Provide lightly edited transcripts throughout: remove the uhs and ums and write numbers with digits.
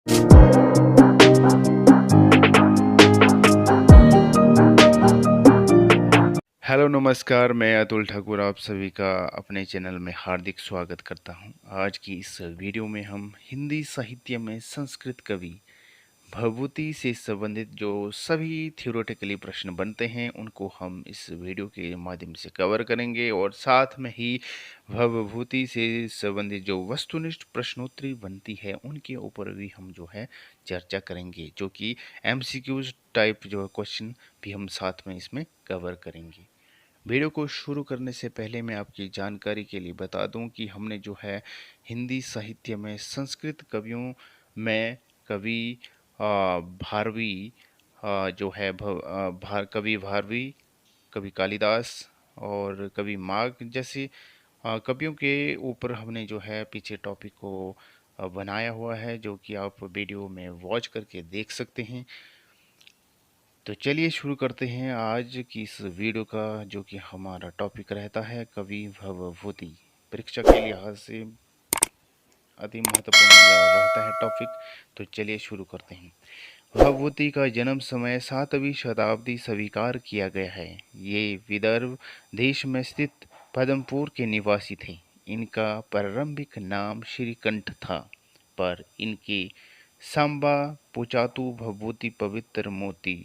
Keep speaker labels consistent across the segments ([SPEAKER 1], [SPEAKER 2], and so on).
[SPEAKER 1] Hello नमस्कार, मैं अतुल ठाकुर आप सभी का अपने चैनल में हार्दिक स्वागत करता हूं। आज की इस वीडियो में हम हिंदी साहित्य में संस्कृत कवि भवभूति से संबंधित जो सभी थ्योरेटिकली प्रश्न बनते हैं उनको हम इस वीडियो के माध्यम से कवर करेंगे और साथ में ही भवभूति से संबंधित जो वस्तुनिष्ठ प्रश्नोत्तरी बनती है उनके ऊपर भी हम जो है चर्चा करेंगे, जो कि एमसीक्यूज टाइप जो क्वेश्चन भी हम साथ में इसमें कवर करेंगे। वीडियो को शुरू करने से पहले मैं आपकी जानकारी के लिए बता दूं कि हमने जो है हिंदी साहित्य में संस्कृत कवियों में कवि भारवी जो है कवि भारवी, कवि कालिदास और कवि माघ जैसे कवियों के ऊपर हमने जो है पीछे टॉपिक को बनाया हुआ है, जो कि आप वीडियो में वॉच करके देख सकते हैं। तो चलिए शुरू करते हैं आज की इस वीडियो का, जो कि हमारा टॉपिक रहता है कवि भवभूति। परीक्षा के लिहाज से अति महत्वपूर्ण रहता है टॉपिक। तो चलिए शुरू करते हैं। भवभूति का जन्म समय 7वीं शताब्दी स्वीकार किया गया है। ये विदर्भ देश में स्थित पदमपुर के निवासी थे। इनका प्रारंभिक नाम श्रीकंठ था, पर इनके सांबा पुचातु भवभूति पवित्र मोती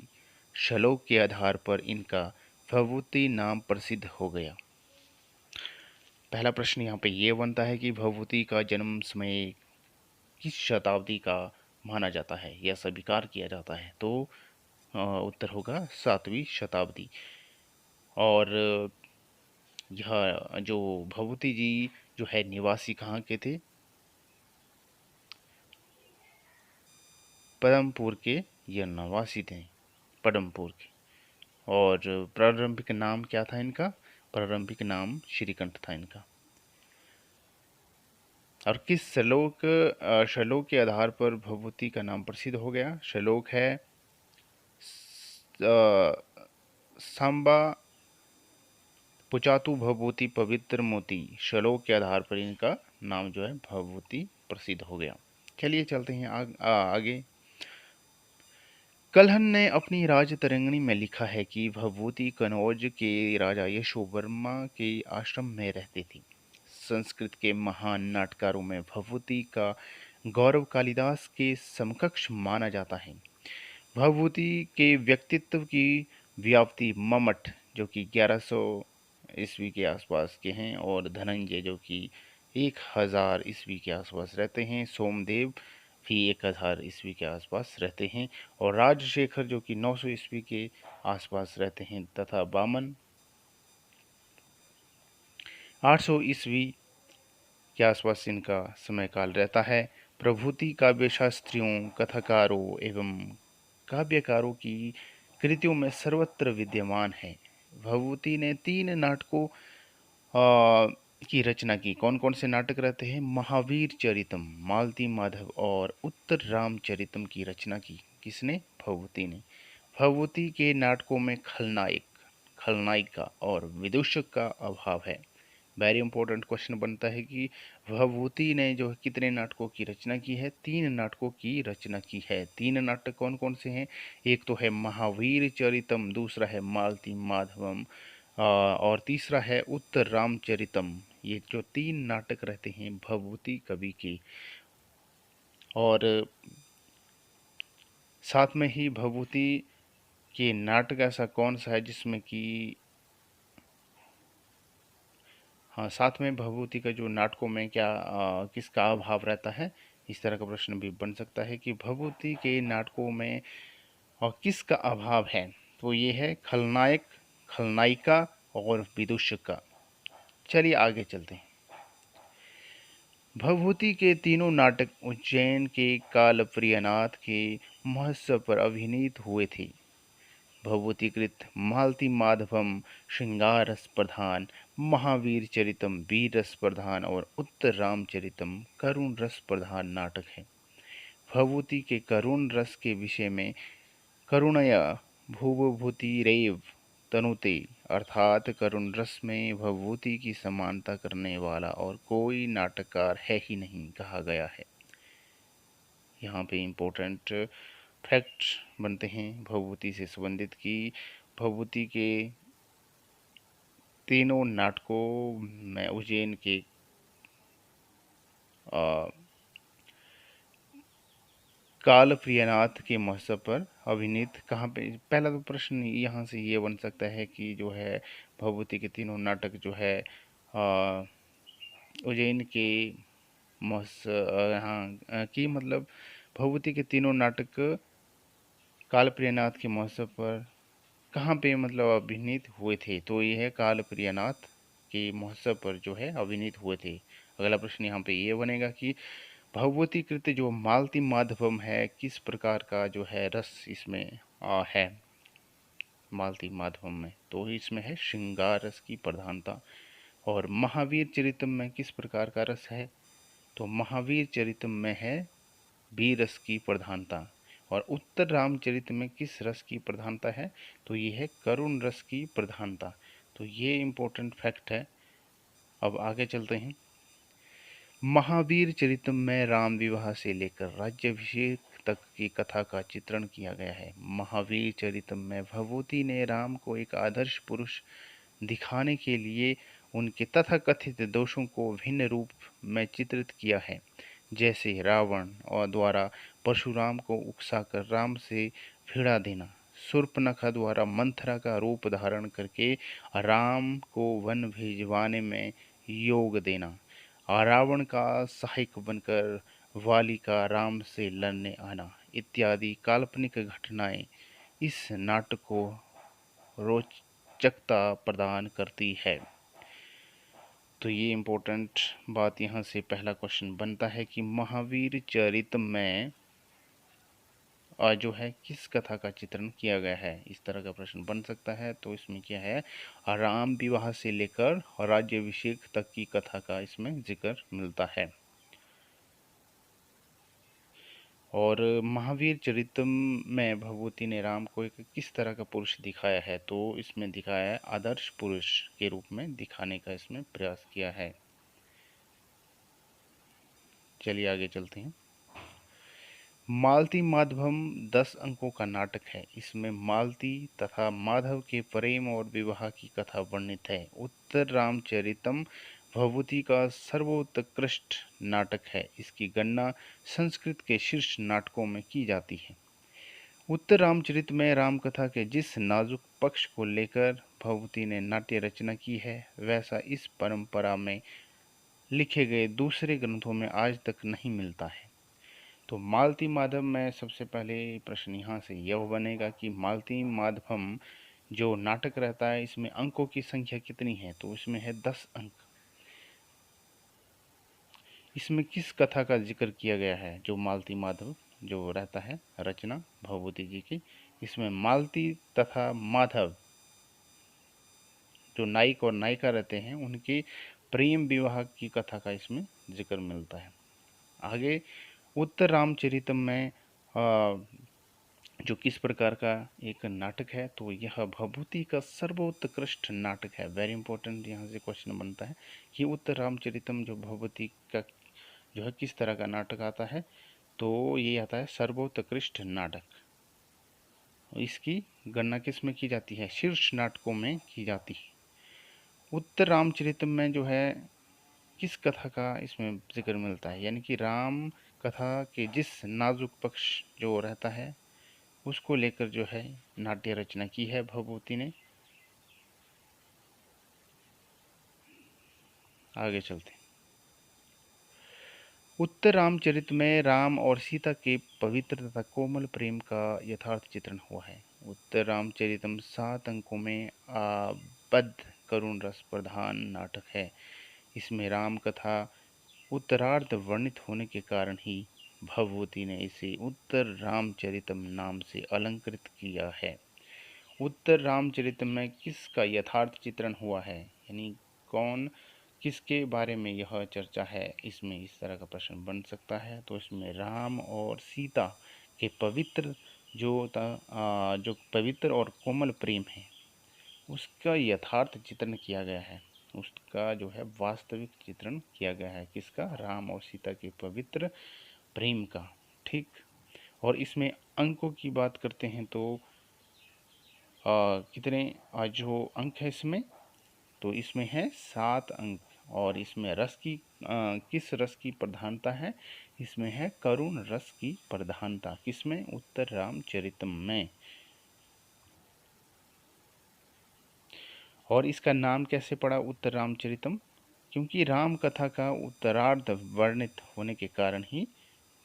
[SPEAKER 1] श्लोक के आधार पर इनका भवभूति नाम प्रसिद्ध हो गया। पहला प्रश्न यहाँ पे ये बनता है कि भवभूति का जन्म समय किस शताब्दी का माना जाता है या स्वीकार किया जाता है? तो उत्तर होगा 7वीं शताब्दी। और यह जो भवभूति जी जो है निवासी कहाँ के थे? पदमपुर के ये निवासी थे, पदमपुर के। और प्रारंभिक नाम क्या था इनका? प्रारंभिक नाम श्रीकंठ था इनका। और किस श्लोक के आधार पर भवभूति का नाम प्रसिद्ध हो गया? श्लोक है सांबा पुचातु भवभूति पवित्र मोती। श्लोक के आधार पर इनका नाम जो है भवभूति प्रसिद्ध हो गया। चलिए चलते हैं आगे। कल्हन ने अपनी राजतरंगिणी में लिखा है कि भवभूति कनौज के राजा यशोवर्मा के आश्रम में रहती थी। संस्कृत के महान नाटकारों में भवभूति का गौरव कालिदास के समकक्ष माना जाता है। भवभूति के व्यक्तित्व की व्याप्ति मम्मट, जो कि 1100 ईस्वी के आसपास के हैं, और धनंजय जो कि 1000 ईस्वी के आसपास रहते हैं, सोमदेव भी 1000 ईस्वी के आसपास रहते हैं, और राजशेखर जो कि 900 ईस्वी के आसपास रहते हैं, तथा वामन 800 ईस्वी के आसपास इनका समय काल रहता है। प्रभूति काव्य शास्त्रियों, कथाकारों एवं काव्यकारों की कृतियों में सर्वत्र विद्यमान है। भवभूति ने 3 नाटकों की रचना की। कौन कौन से नाटक रहते हैं? महावीर चरितम, मालती माधव और उत्तर रामचरितम की रचना की। किसने? भवभूति ने। भवभूति के नाटकों में खलनायक, खलनायिका और विदूषक का अभाव है। वेरी इंपॉर्टेंट क्वेश्चन बनता है कि भवभूति ने जो कितने नाटकों की रचना की है? 3 नाटकों की रचना की है। 3 नाटक कौन कौन से हैं? एक तो है महावीर चरितम, दूसरा है मालती माधवम, और तीसरा है उत्तर रामचरितम। ये जो 3 नाटक रहते हैं भवभूति कवि के। और साथ में ही भवभूति के नाटक ऐसा कौन सा है जिसमें कि हाँ, साथ में भवभूति का जो नाटकों में क्या किसका अभाव रहता है? इस तरह का प्रश्न भी बन सकता है कि भवभूति के नाटकों में किसका अभाव है? तो ये है खलनायक, खलनायिका और विदूषक का। चलिए आगे चलते हैं। भवभूति के तीनों नाटक उज्जैन के कालप्रियनाथ के महोत्सव पर अभिनीत हुए थे। भवभूतिकृत मालती माधवम श्रृंगार रस प्रधान, महावीर चरितम वीर रस प्रधान और उत्तर रामचरितम करुण रस प्रधान नाटक है। भवभूति के करुण रस के विषय में करुणया भूभूतिरेव तनुते, अर्थात करुण रस में भवभूति की समानता करने वाला और कोई नाटककार है ही नहीं कहा गया है। यहाँ पे इम्पोर्टेंट फैक्ट बनते हैं भभूति से संबंधित कि भभूति के तीनों नाटकों में उज्जैन के आ, काल प्रियनाथ के महोत्सव पर अभिनीत कहाँ पे। पहला तो प्रश्न यहाँ से ये बन सकता है कि जो है भभूति के तीनों नाटक जो है उज्जैन के महोत्सव यहाँ की मतलब भभूति के तीनों नाटक काल प्रियनाथ के महोत्सव पर कहाँ पे मतलब अभिनीत हुए थे। तो ये है काल प्रियनाथ के महोत्सव पर जो है अभिनीत हुए थे। अगला प्रश्न यहाँ पे ये बनेगा कि भगवती कृत जो मालती माधवम है किस प्रकार का जो है रस इसमें है मालती माधवम में। तो इसमें है श्रृंगार रस की प्रधानता। और महावीर चरितम में किस प्रकार का रस है। तो महावीर चरितम में है वीर रस की प्रधानता। और उत्तर रामचरित में किस रस की प्रधानता है। तो ये है करुण रस की प्रधानता। तो ये इंपॉर्टेंट फैक्ट है। अब आगे चलते हैं। महावीर चरितम में राम विवाह से लेकर राज्याभिषेक तक की कथा का चित्रण किया गया है। महावीर चरितम में भगवती ने राम को एक आदर्श पुरुष दिखाने के लिए उनके तथाकथित दोषों को भिन्न रूप में चित्रित किया है। जैसे रावण और द्वारा परशुराम को उकसाकर राम से भिड़ा देना, शूर्पणखा द्वारा मंथरा का रूप धारण करके राम को वन भिजवाने में योग देना, और रावण का सहायक बनकर वाली का राम से लड़ने आना इत्यादि काल्पनिक घटनाएं इस नाटक को रोचकता प्रदान करती है। तो ये इम्पोर्टेंट बात यहाँ से पहला क्वेश्चन बनता है कि महावीर चरित में जो है किस कथा का चित्रण किया गया है। इस तरह का प्रश्न बन सकता है। तो इसमें क्या है राम विवाह से लेकर राज्याभिषेक तक की कथा का इसमें जिक्र मिलता है। और महावीर चरितम में भगवती ने राम को एक किस तरह का पुरुष दिखाया है। तो इसमें दिखाया है आदर्श पुरुष के रूप में दिखाने का इसमें प्रयास किया है। चलिए आगे चलते हैं। मालती माधवम 10 अंकों का नाटक है। इसमें मालती तथा माधव के प्रेम और विवाह की कथा वर्णित है। उत्तर रामचरितम भगवती का सर्वोत्कृष्ट नाटक है। इसकी गणना संस्कृत के शीर्ष नाटकों में की जाती है। उत्तर रामचरित में रामकथा के जिस नाजुक पक्ष को लेकर भगवती ने नाट्य रचना की है वैसा इस परंपरा में लिखे गए दूसरे ग्रंथों में आज तक नहीं मिलता है। तो मालती माधव में सबसे पहले प्रश्न यहाँ से यह बनेगा कि मालती माधवम जो नाटक रहता है इसमें अंकों की संख्या कितनी है। तो इसमें है 10 अंक। इसमें किस कथा का जिक्र किया गया है जो मालती माधव जो रहता है रचना भगवती जी की। इसमें मालती तथा माधव जो नायक और नायिका रहते हैं उनके प्रेम विवाह की कथा का इसमें जिक्र मिलता है। आगे उत्तर रामचरितम में जो किस प्रकार का एक नाटक है। तो यह भभूति का सर्वोत्कृष्ट नाटक है। वेरी इंपॉर्टेंट यहाँ से क्वेश्चन बनता है कि उत्तर रामचरितम जो भभूति का जो है किस तरह का नाटक आता है। तो ये आता है सर्वोत्कृष्ट नाटक। इसकी गणना किस में की जाती है शीर्ष नाटकों में की जाती है। उत्तर रामचरितम में जो है किस कथा का इसमें जिक्र मिलता है यानी कि राम कथा के जिस नाजुक पक्ष जो रहता है उसको लेकर जो है नाट्य रचना की है भगवती ने। आगे चलते हैं। उत्तर रामचरित में राम और सीता के पवित्र तथा कोमल प्रेम का यथार्थ चित्रण हुआ है। उत्तर रामचरितम 7 अंकों में आबद्ध करुण रस प्रधान नाटक है। इसमें राम कथा उत्तरार्ध वर्णित होने के कारण ही भगवती ने इसे उत्तर रामचरितम नाम से अलंकृत किया है। उत्तर रामचरितम में किसका यथार्थ चित्रण हुआ है यानी कौन किसके बारे में यह चर्चा है। इसमें इस तरह का प्रश्न बन सकता है। तो इसमें राम और सीता के पवित्र जो पवित्र और कोमल प्रेम है उसका यथार्थ चित्रण किया गया है। उसका जो है वास्तविक चित्रण किया गया है किसका राम और सीता के पवित्र प्रेम का। ठीक। और इसमें अंकों की बात करते हैं तो कितने जो अंक है इसमें, तो इसमें है 7 अंक। और इसमें रस की किस रस की प्रधानता है? इसमें है करुण रस की प्रधानता। किसमें? उत्तर रामचरितम में। और इसका नाम कैसे पड़ा उत्तर रामचरितम? क्योंकि राम कथा का उत्तरार्ध वर्णित होने के कारण ही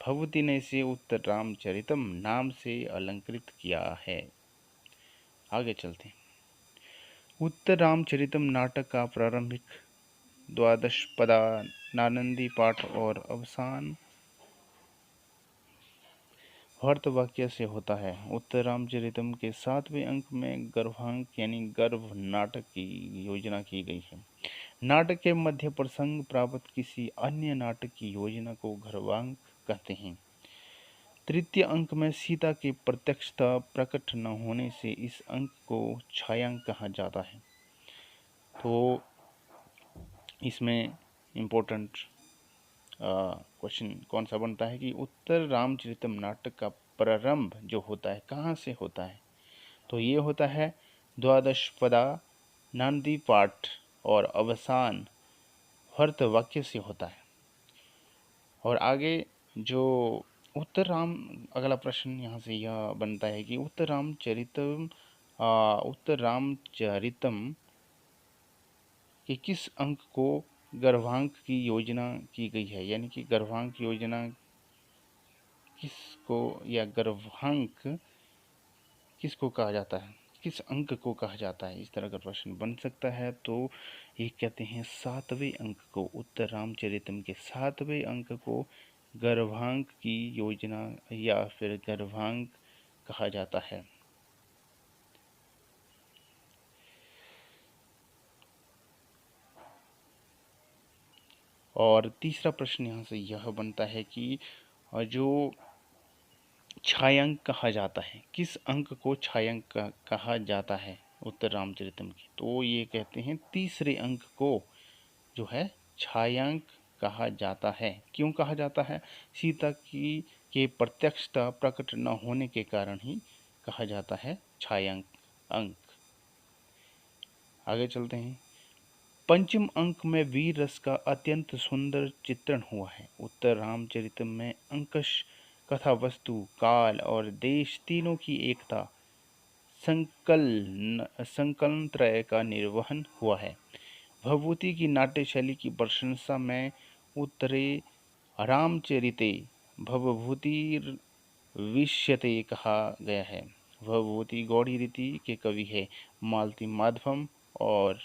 [SPEAKER 1] भगवती ने इसे उत्तर रामचरितम नाम से अलंकृत किया है। आगे चलते हैं। उत्तर रामचरितम नाटक का प्रारंभिक 12 पदा नानंदी पाठ और अवसान भर्त वाक्य से होता है। उत्तर रामचरितम के 7वें अंक में गर्भांक यानी गर्भ नाटक की योजना की गई है। नाटक के मध्य प्रसंग प्राप्त किसी अन्य नाटक की योजना को गर्भांक कहते हैं। तृतीय अंक में सीता की प्रत्यक्षता प्रकट न होने से इस अंक को छायांक कहा जाता है। तो इसमें इम्पोर्टेंट क्वेश्चन कौन सा बनता है कि उत्तर रामचरितम नाटक का प्रारंभ जो होता है कहाँ से होता है? तो ये होता है 12 पदा नांदी पाठ और अवसान भर्त वाक्य से होता है। और आगे जो उत्तर राम, अगला प्रश्न यहाँ से यह बनता है कि उत्तर रामचरितम के किस अंक को गर्भांक की योजना की गई है? यानी कि गर्भांक योजना किसको या गर्भांक किसको कहा जाता है, किस अंक को कहा जाता है? इस तरह का प्रश्न बन सकता है। तो ये कहते हैं 7वें अंक को, उत्तर रामचरितम के 7वें अंक को गर्भांक की योजना या फिर गर्भांक कहा जाता है। और तीसरा प्रश्न यहाँ से यह बनता है कि जो छायांक कहा जाता है, किस अंक को छायांक कहा जाता है उत्तर रामचरितम की? तो ये कहते हैं तीसरे अंक को जो है छायांक कहा जाता है। क्यों कहा जाता है? सीता की के प्रत्यक्षता प्रकट न होने के कारण ही कहा जाता है छायांक अंक। आगे चलते हैं। पंचम अंक में वीर रस का अत्यंत सुंदर चित्रण हुआ है। उत्तर रामचरितम में अंकश कथा वस्तु, काल और देश तीनों की एकता संकलन त्रय का निर्वहन हुआ है। भवभूति की नाट्य शैली की प्रशंसा में उत्तरे रामचरिते भवभूतिर्विष्यते कहा गया है। भवभूति गौड़ी रीति के कवि है मालती माधवम और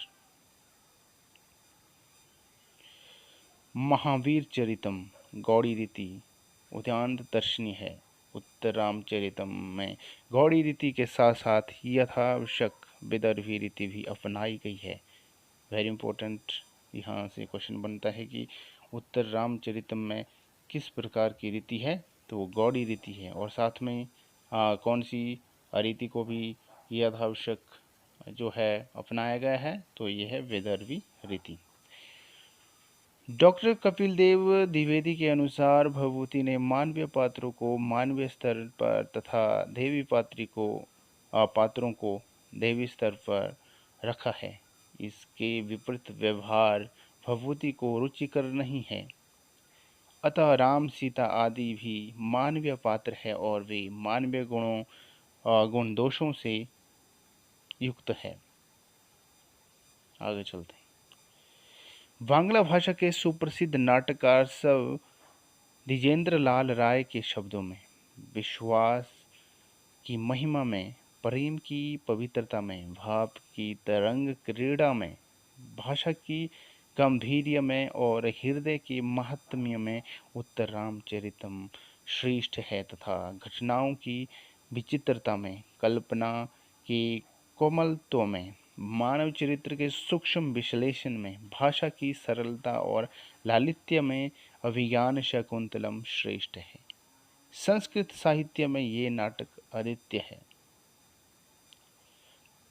[SPEAKER 1] महावीर चरितम गौड़ी रीति उद्यांत दर्शनी है। उत्तर रामचरितम में गौड़ी रीति के साथ साथ यथावश्यक विदर्भी रीति भी अपनाई गई है। वेरी इंपॉर्टेंट यहाँ से क्वेश्चन बनता है कि उत्तर रामचरितम में किस प्रकार की रीति है? तो वो गौड़ी रीति है। और साथ में कौन सी रीति को भी यथावश्यक जो है अपनाया गया है? तो ये है विदर्भी रीति। डॉक्टर कपिल देव द्विवेदी के अनुसार भवभूति ने मानवीय पात्रों को मानवीय स्तर पर तथा देवी पात्रों को देवी स्तर पर रखा है। इसके विपरीत व्यवहार भवभूति को रुचिकर नहीं है। अतः राम सीता आदि भी मानवीय पात्र है और वे मानवीय गुण दोषों से युक्त है। आगे चलते हैं। बांग्ला भाषा के सुप्रसिद्ध नाटककार सव द्विजेंद्र लाल राय के शब्दों में विश्वास की महिमा में, प्रेम की पवित्रता में, भाव की तरंग क्रीड़ा में, भाषा की गांधीर्य में और हृदय के महात्म्य में उत्तर रामचरितम श्रेष्ठ है तथा घटनाओं की विचित्रता में, कल्पना के कोमलत्व में, मानव चरित्र के सूक्ष्म विश्लेषण में, भाषा की सरलता और लालित्य में अभिज्ञान शकुंतलम श्रेष्ठ है। संस्कृत साहित्य में ये नाटक अद्वितीय है।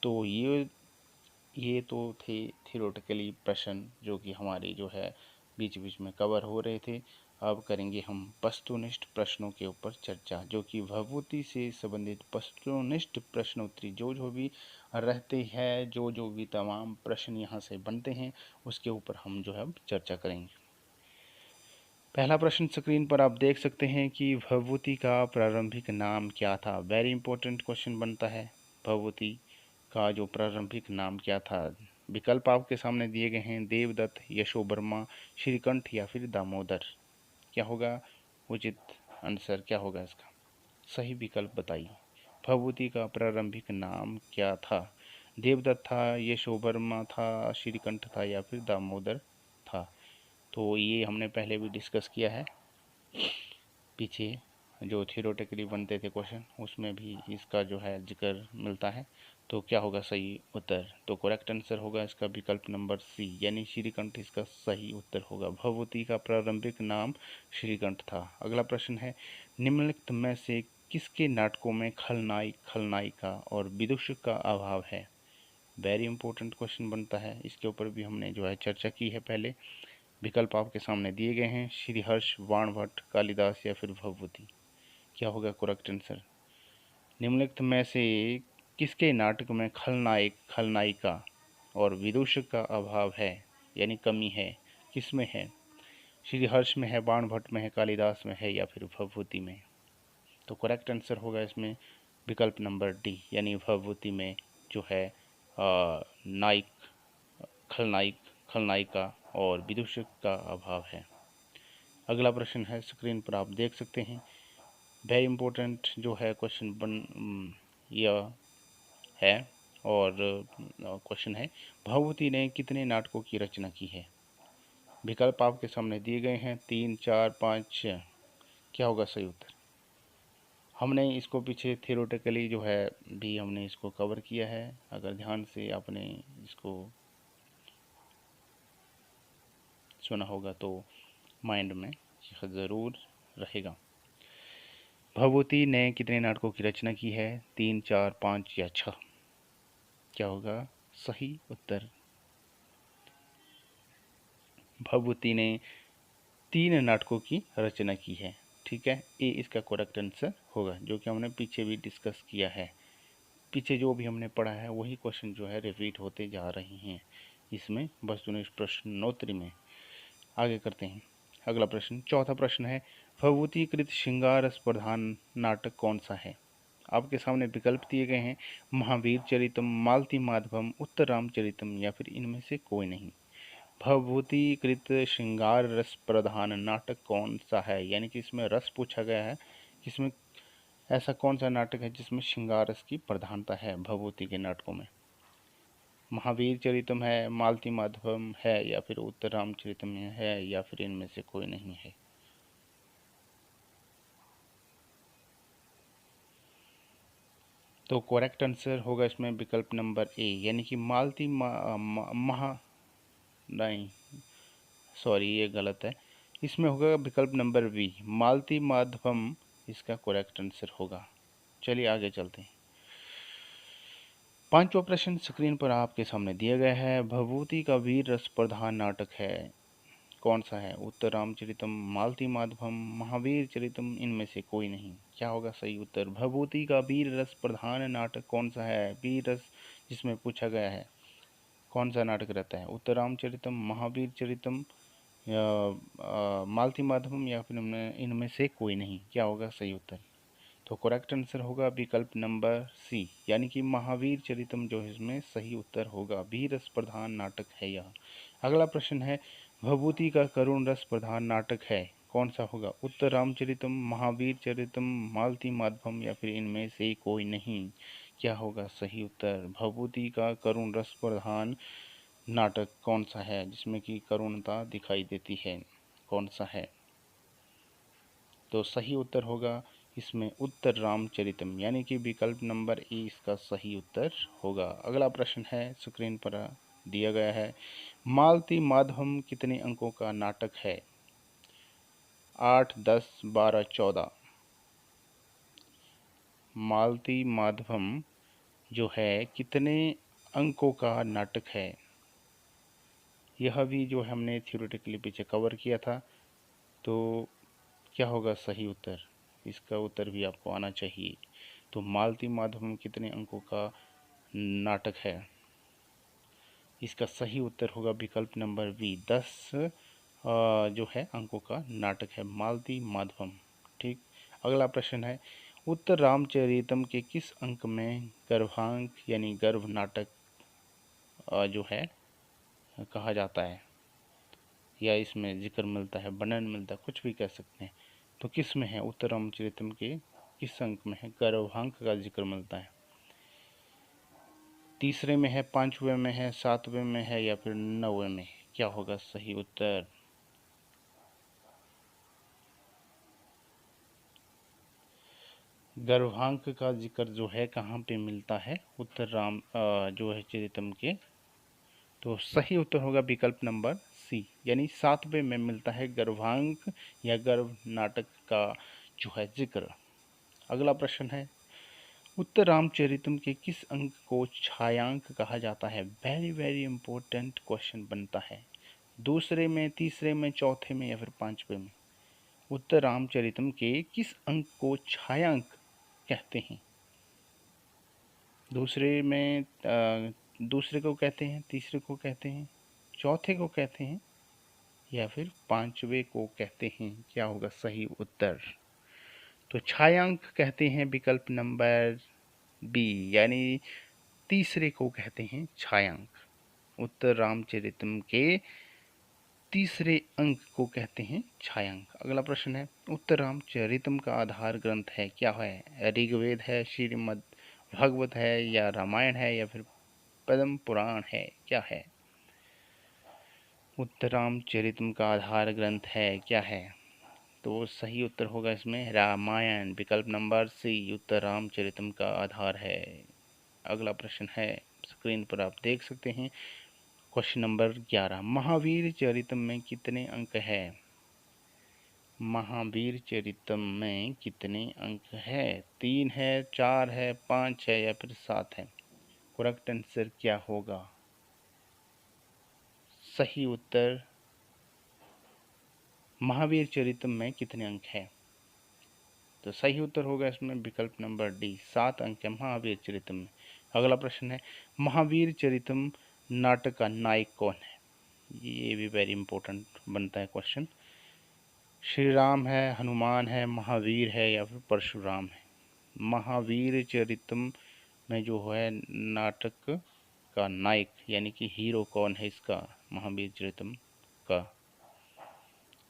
[SPEAKER 1] तो ये तो थे थियोरेटिकली प्रश्न जो कि हमारे जो है बीच बीच में कवर हो रहे थे। अब करेंगे हम वस्तुनिष्ठ प्रश्नों के ऊपर चर्चा, जो कि भभूति से संबंधित वस्तुनिष्ठ प्रश्नोत्तरी जो भी रहते हैं, जो भी तमाम प्रश्न यहाँ से बनते हैं, उसके ऊपर हम जो है अब चर्चा करेंगे। पहला प्रश्न स्क्रीन पर आप देख सकते हैं कि भभूति का प्रारंभिक नाम क्या था। वेरी इंपॉर्टेंट क्वेश्चन बनता है, भभूति का जो प्रारंभिक नाम क्या था। विकल्प आपके सामने दिए गए हैं, देवदत्त, यशोवर्मा, श्रीकंठ या फिर दामोदर। क्या होगा उचित आंसर, क्या होगा इसका सही विकल्प बताइए। भभूति का प्रारंभिक नाम क्या था? देवदत्त था, यशोवर्मा था, श्रीकंठ था या फिर दामोदर था। तो ये हमने पहले भी डिस्कस किया है, पीछे जो थियोरेटिकली बनते थे क्वेश्चन, उसमें भी इसका जो है जिक्र मिलता है। तो क्या होगा सही उत्तर? तो करेक्ट आंसर होगा इसका विकल्प नंबर सी, यानी श्रीकंठ इसका सही उत्तर होगा। भभूति का प्रारंभिक नाम श्रीकंठ था। अगला प्रश्न है, निम्नलिखित में से किसके नाटकों में खलनायक, खलनायिका और विदूषक का अभाव है? वेरी इंपॉर्टेंट क्वेश्चन बनता है, इसके ऊपर भी हमने जो है चर्चा की है पहले। विकल्प आपके सामने दिए गए हैं, श्रीहर्ष, बाणभट्ट, कालिदास या फिर भभूति। क्या होगा करेक्ट आंसर? निम्नलिखित में से किसके नाटक में खलनायक, खलनायिका और विदूषक का अभाव है, यानी कमी है, किसमें है? श्रीहर्ष में है, बाणभट्ट में है, कालिदास में है या फिर भभूति में? तो करेक्ट आंसर होगा इसमें विकल्प नंबर डी, यानी भभूति में जो है नायक, खलनायक, खलनायिका और विदूषक का अभाव है। अगला प्रश्न है, स्क्रीन पर आप देख सकते हैं, वेरी इंपॉर्टेंट जो है क्वेश्चन यह है, और क्वेश्चन है, भभूति ने कितने नाटकों की रचना की है? विकल्प आपके सामने दिए गए हैं, 3, 4, 5। क्या होगा सही उत्तर? हमने इसको पीछे थियोरेटिकली जो है भी हमने इसको कवर किया है, अगर ध्यान से आपने इसको सुना होगा तो माइंड में यह ज़रूर रहेगा। भभूति ने कितने नाटकों की रचना की है? 3, 4, 5 या 6? क्या होगा सही उत्तर? भभूति ने 3 नाटकों की रचना की है। ठीक है, ए इसका करेक्ट आंसर होगा, जो कि हमने पीछे भी डिस्कस किया है। पीछे जो भी हमने पढ़ा है वही क्वेश्चन जो है रिपीट होते जा रहे हैं इसमें वस्तुनिष्ठ प्रश्नोत्तरी में। आगे करते हैं अगला प्रश्न। चौथा प्रश्न है, भभूतिकृत श्रृंगार रस प्रधान नाटक कौन सा है? आपके सामने विकल्प दिए गए हैं, महावीर चरितम, मालती माधवम, उत्तर रामचरितम या फिर इनमें से कोई नहीं। भभूतिकृत श्रृंगार रस प्रधान नाटक कौन सा है, यानी कि इसमें रस पूछा गया है, इसमें ऐसा कौन सा नाटक है जिसमें श्रृंगार रस की प्रधानता है भभूति के नाटकों में? महावीर चरितम है, मालती माधवम है या फिर उत्तर रामचरितम है या फिर इनमें से कोई नहीं है? तो करेक्ट आंसर होगा इसमें विकल्प नंबर ए, यानी कि मालती महा नहीं, सॉरी ये गलत है, इसमें होगा विकल्प नंबर बी, मालती माधवम इसका करेक्ट आंसर होगा। चलिए आगे चलते हैं। पांचवा प्रश्न स्क्रीन पर आपके सामने दिया गया है, भभूति का वीर रस प्रधान नाटक है, कौन सा है? उत्तर रामचरितम, मालती माधवम, महावीर चरितम, इनमें से कोई नहीं। क्या होगा सही उत्तर? भभूति का वीर रस प्रधान नाटक कौन सा है? वीर रस जिसमें पूछा गया है, कौन सा नाटक रहता है? उत्तर रामचरितम, महावीर चरितम या मालती माधवम या फिर इनमें से कोई नहीं। क्या होगा सही उत्तर? तो करेक्ट आंसर होगा विकल्प नंबर सी, यानी कि महावीर चरितम जो इसमें सही उत्तर होगा। वीर रस प्रधान नाटक है यह। अगला प्रश्न है, भभूति का करुण रस प्रधान नाटक है, कौन सा होगा? उत्तर रामचरितम, महावीर चरितम, मालती माधवम या फिर इनमें से कोई नहीं। क्या होगा सही उत्तर? भभूति का करुण रस प्रधान नाटक कौन सा है जिसमें कि करुणता दिखाई देती है, कौन सा है? तो सही उत्तर होगा इसमें उत्तर रामचरितम, यानी कि विकल्प नंबर ए इसका सही उत्तर होगा। अगला प्रश्न है स्क्रीन पर दिया गया है, मालती माधवम कितने अंकों का नाटक है? 8, 10, 12, 14। मालती माधवम जो है कितने अंकों का नाटक है? यह भी जो हमने थियोरेटिकली पीछे कवर किया था, तो क्या होगा सही उत्तर? इसका उत्तर भी आपको आना चाहिए। तो मालती माधवम कितने अंकों का नाटक है? इसका सही उत्तर होगा विकल्प नंबर बी, 10 जो है अंकों का नाटक है मालती माधवम। ठीक। अगला प्रश्न है, उत्तर रामचरितम के किस अंक में गर्भांक यानी गर्भ नाटक जो है कहा जाता है, या इसमें जिक्र मिलता है, वर्णन मिलता है, कुछ भी कह सकते हैं। तो किस में है? उत्तर रामचरितम के किस अंक में है गर्भांक का जिक्र मिलता है? तीसरे में है, पांचवें में है, सातवें में है, या फिर नौवें में? क्या होगा सही उत्तर? गर्भांक का जिक्र जो है कहाँ पे मिलता है उत्तर राम जो है चरितम के? तो सही उत्तर होगा विकल्प नंबर सी, यानी सातवें में मिलता है गर्भांक या गर्भ नाटक का जो है जिक्र। अगला प्रश्न है, उत्तर रामचरितम के किस अंक को छायांक कहा जाता है? वेरी वेरी इंपॉर्टेंट क्वेश्चन बनता है। दूसरे में, तीसरे में, चौथे में, या फिर पांचवें में? उत्तर रामचरितम के किस अंक को छायांक कहते हैं? दूसरे में दूसरे को कहते हैं, तीसरे को कहते हैं, चौथे को कहते हैं, या फिर पांचवे को कहते हैं? क्या होगा सही उत्तर? तो छायांक कहते हैं विकल्प नंबर बी, यानी तीसरे को कहते हैं छायांक। उत्तर रामचरितम के तीसरे अंक को कहते हैं छायांक। अगला प्रश्न है, उत्तर रामचरितम का आधार ग्रंथ है, क्या है? ऋग्वेद है, श्रीमद् भागवत है, या रामायण है, या फिर पद्म पुराण है? क्या है? उत्तर रामचरितम का आधार ग्रंथ है, क्या है? तो सही उत्तर होगा इसमें रामायण, विकल्प नंबर सी, उत्तर रामचरितम का आधार है। अगला प्रश्न है, स्क्रीन पर आप देख सकते हैं, क्वेश्चन नंबर 11, महावीर चरितम में कितने अंक है? महावीर चरितम में कितने अंक है? 3 है, 4 है, 5 है, या फिर 7 है? करेक्ट आंसर क्या होगा? सही उत्तर, महावीर चरितम में कितने अंक है? तो सही उत्तर होगा इसमें विकल्प नंबर डी, 7 अंक है महावीर चरितम में। अगला प्रश्न है, महावीर चरितम नाटक का नायक कौन है? ये भी वेरी इंपॉर्टेंट बनता है क्वेश्चन। श्री राम है, हनुमान है, महावीर है, या फिर परशुराम है? महावीर चरितम में जो है नाटक का नायक यानी कि हीरो कौन है इसका, महावीर चरितम का?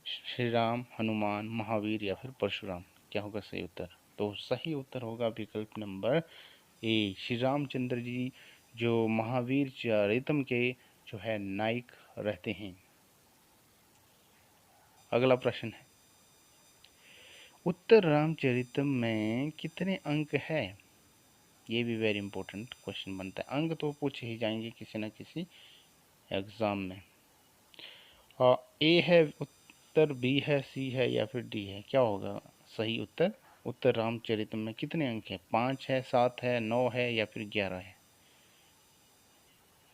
[SPEAKER 1] श्री राम, हनुमान, महावीर, या फिर परशुराम? क्या होगा सही उत्तर? तो सही उत्तर होगा विकल्प नंबर ए, श्री रामचंद्र जी जो महावीर चरितम के जो है नायक रहते हैं। अगला प्रश्न है, उत्तर रामचरितम में कितने अंक है? ये भी वेरी इंपॉर्टेंट क्वेश्चन बनता है। अंक तो पूछे ही जाएंगे किसी न किसी एग्जाम में। ए है उत्तर, बी है, सी है, या फिर डी है? क्या होगा सही उत्तर? उत्तर रामचरितम में कितने अंक है? 5 है, 7 है, 9 है, या फिर 11 है?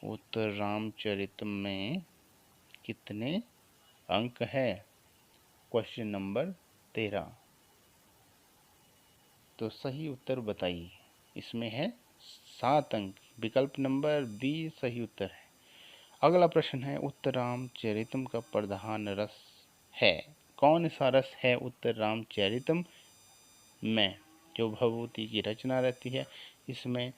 [SPEAKER 1] उत्तर रामचरितम में कितने अंक है? Question number 13। तो सही उत्तर बताइए। इसमें है 7 अंक, विकल्प नंबर बी सही उत्तर है। अगला प्रश्न है, उत्तर रामचरितम का प्रधान रस है, कौन सा रस है उत्तर रामचरितम में? जो भभूति की रचना रहती है इसमें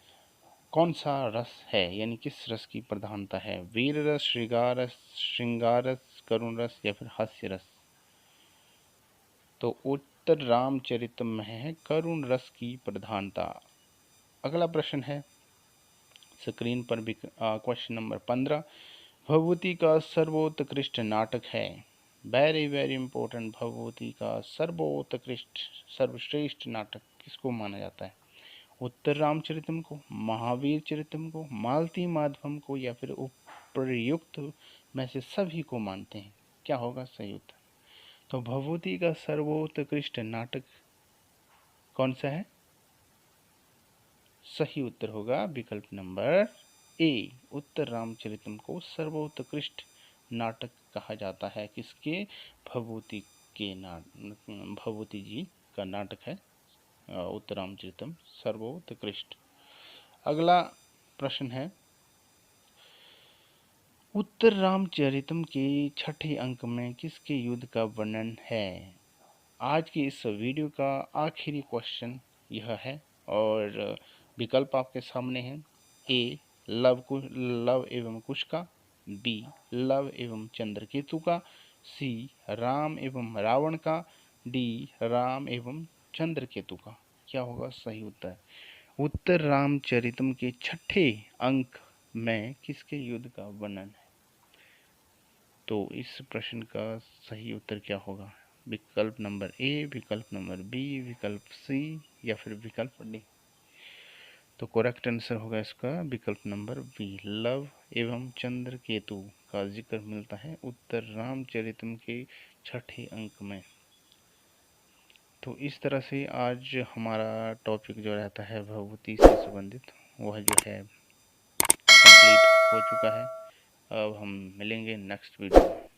[SPEAKER 1] कौन सा रस है, यानी किस रस की प्रधानता है? वीर रस, श्रृंगार रस, करुण रस, या फिर हास्य रस? तो उत्तर रामचरितम में है करुण रस की प्रधानता। अगला प्रश्न है, स्क्रीन पर भी क्वेश्चन नंबर 15, भभूति का सर्वोत्कृष्ट नाटक है। वेरी वेरी इंपॉर्टेंट, भभूति का सर्वोत्कृष्ट सर्वश्रेष्ठ नाटक किसको माना जाता है? उत्तर रामचरितम को, महावीर चरितम को, मालती माधवम को, या फिर उपर्युक्त में से सभी को मानते हैं? क्या होगा सही उत्तर? तो भभूति का सर्वोत्कृष्ट नाटक कौन सा है? सही उत्तर होगा विकल्प नंबर ए, उत्तर रामचरितम को सर्वोत्कृष्ट नाटक कहा जाता है। किसके? भभूति के भगवती जी का नाटक है उत्तरामचरितम सर्वोत्कृष्ट। अगला प्रश्न है, उत्तर रामचरितम के छठे अंक में किसके युद्ध का वर्णन है? आज की इस वीडियो का आखिरी क्वेश्चन यह है और विकल्प आपके सामने हैं। ए लव एवं कुश का, बी लव एवं चंद्रकेतु का, सी राम एवं रावण का, डी राम एवं चंद्रकेतु का। क्या होगा सही उत्तर? उत्तर रामचरितम के छठे अंक में किसके युद्ध का वर्णन है? तो इस प्रश्न का सही उत्तर क्या होगा? विकल्प नंबर ए, विकल्प नंबर बी, विकल्प सी या फिर विकल्प डी? तो करेक्ट आंसर होगा इसका विकल्प नंबर बी, लव एवं चंद्रकेतु का जिक्र मिलता है उत्तर रामचरितम के छठे अंक में। तो इस तरह से आज हमारा टॉपिक जो रहता है भगवती से संबंधित वह जो है कंप्लीट हो चुका है। अब हम मिलेंगे नेक्स्ट वीडियो में।